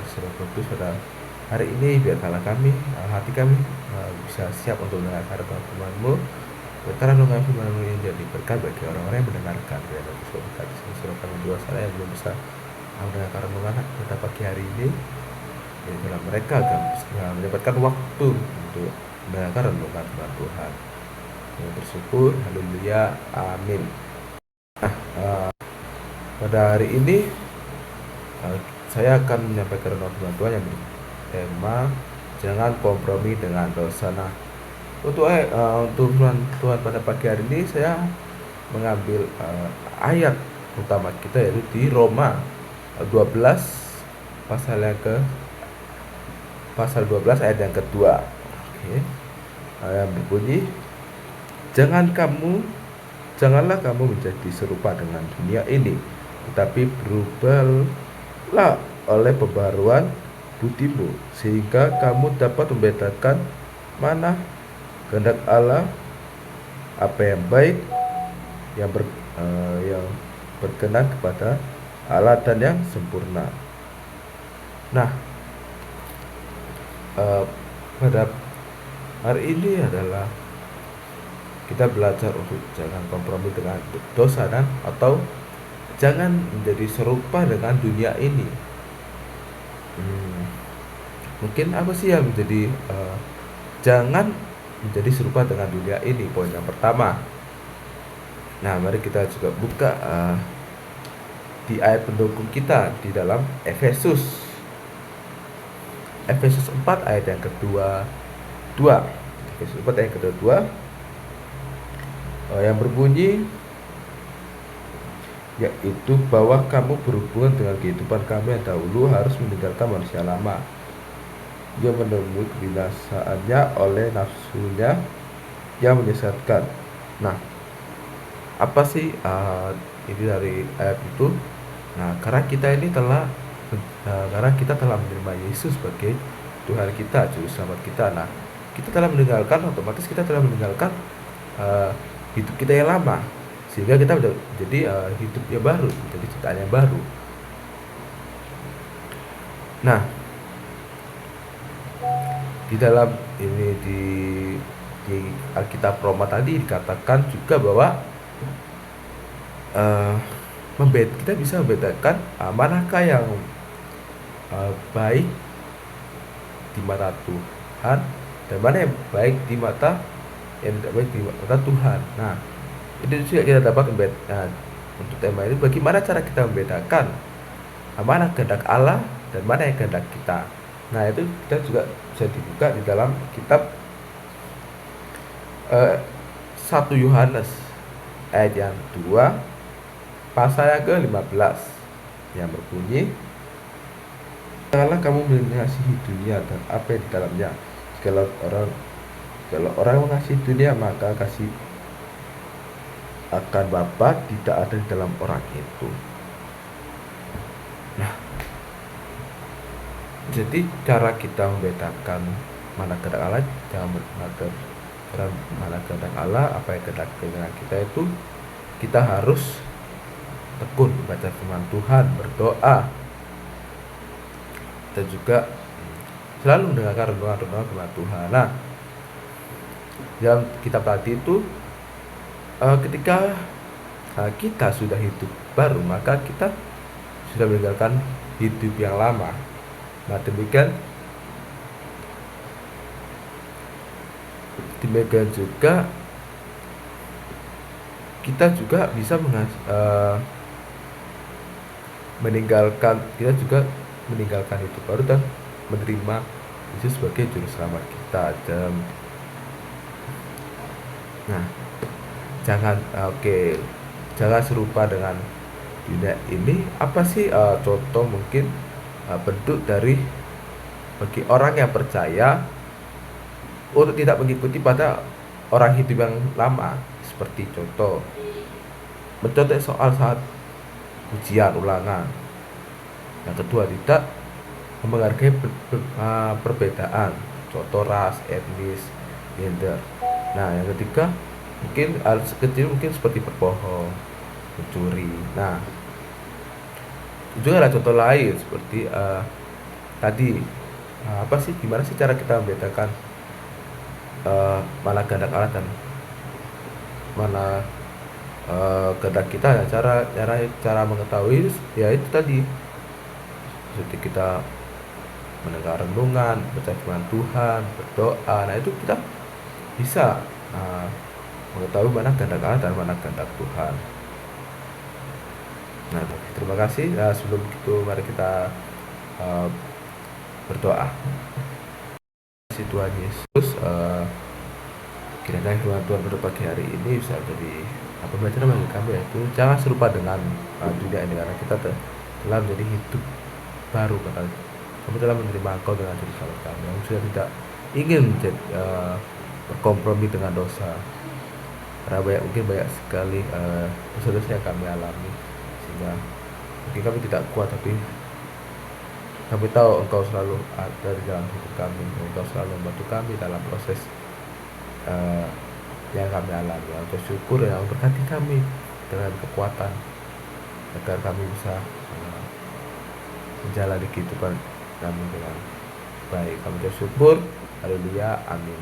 berseru kudus pada hari ini, biarkanlah kami, hati kami bisa siap untuk mendengarkan firman-Mu. Karena kami firman-Mu ini jadi berkat bagi orang-orang yang mendengarkan. Biar Tuhan berkati seluruh kami dua sana yang belum bisa mendengarkan renungan pada pagi hari ini. Biarlah mereka akan mendapatkan waktu untuk mendengarkan renungan firman Tuhan. Kami bersyukur, haleluya, amin. Pada hari ini saya akan menyampaikan renungan firman Tuhan yang bertema jangan kompromi dengan dosa. Nah, untuk firman Tuhan pada pagi hari ini saya mengambil ayat utama kita, yaitu di Roma 12 pasal 12 ayat yang kedua. Oke. Yang berbunyi, janganlah kamu menjadi serupa dengan dunia ini, tetapi berubahlah oleh pembaruan budimu, sehingga kamu dapat membedakan mana kehendak Allah, apa yang baik, yang berkenan kepada Allah dan yang sempurna. Nah, pada hari ini adalah kita belajar untuk jangan kompromi dengan dosa atau jangan menjadi serupa dengan dunia ini. Mungkin apa sih yang menjadi jangan menjadi serupa dengan dunia ini? Poin yang pertama. Nah, mari kita juga buka di ayat pendukung kita di dalam Efesus 4 ayat yang kedua. Efesus 4 ayat kedua yang berbunyi, yaitu bahwa kamu berhubungan dengan kehidupan kami yang dahulu harus meninggalkan manusia lama yang menemui kebinasaannya oleh nafsunya yang menyesatkan. Nah, apa sih ini dari ayat itu? Nah, karena kita telah menerima Yesus sebagai Tuhan kita, Juru Selamat kita. Nah, kita telah meninggalkan, otomatis kita telah meninggalkan hidup kita yang lama, sehingga kita menjadi hidup yang baru, menjadi ciptaan yang baru. Nah, di dalam ini di Alkitab Roma tadi dikatakan juga bahwa kita bisa membedakan manakah yang baik di mata Tuhan dan mana yang baik di mata yang tidak baik di mata Tuhan. Nah, itu juga kita dapat membedakan. Untuk tema ini, bagaimana cara kita membedakan mana kehendak Allah dan mana yang kehendak kita. Nah, itu kita juga bisa dibuka di dalam kitab 1 Yohanes ayat yang 2 pasal yang ke-15 yang berbunyi, janganlah kamu mengasihi dunia dan apa yang di dalamnya. Kalau orang mengasihi dunia, maka kasih akan Bapa tidak ada di dalam orang itu. Nah, jadi cara kita membedakan mana kehendak Allah, mana kehendak Allah, apa yang kehendak kita itu, kita harus tekun membaca firman Tuhan, berdoa, dan juga selalu mendengarkan renungan firman Tuhan. Nah, dalam kitab tadi itu ketika kita sudah hidup baru, maka kita sudah meninggalkan hidup yang lama. Nah, demikian juga kita juga bisa meninggalkan hidup baru dan menerima Yesus sebagai Juru Selamat kita. Nah, jangan serupa dengan dunia ini. Apa sih contoh mungkin bentuk dari bagi orang yang percaya untuk tidak mengikuti pada orang hidup yang lama, seperti contoh mencontoh soal saat ujian ulangan. Yang kedua, tidak menghargai perbedaan, contoh ras, etnis, gender. Nah, yang ketiga, mungkin hal kecil mungkin seperti berbohong, mencuri. Nah, juga ada contoh lain seperti tadi, apa sih, gimana sih cara kita membedakan mana kehendak Allah dan mana kehendak kita ya. Cara mengetahui ya itu tadi, seperti kita mendengar renungan, baca firman Tuhan, berdoa. Nah itu kita bisa uh, mengetahui mana kehendak Allah dan mana kehendak Tuhan. Nah, terima kasih. Sebelum itu mari kita uh, berdoa. Si Tuhan Yesus, kiranya firman Tuhan pada pagi hari ini bisa jadi pembelajaran bagi kami, yaitu jangan serupa dengan dunia ini, karena kita telah menjadi hidup baru, karena kami telah menerima Engkau dengan diri kami. Kami sudah tidak ingin berkompromi dengan dosa, karena mungkin banyak sekali dosa-dosa yang kami alami, sehingga mungkin kami tidak kuat, tapi kami tahu Engkau selalu ada di dalam hidup kami. Engkau selalu membantu kami dalam proses uh, yang kami alami. Untuk syukur yang berkati kami dengan kekuatan, agar kami bisa menjalani kehidupan kami dengan baik. Kami bersyukur. Haleluya. Amin.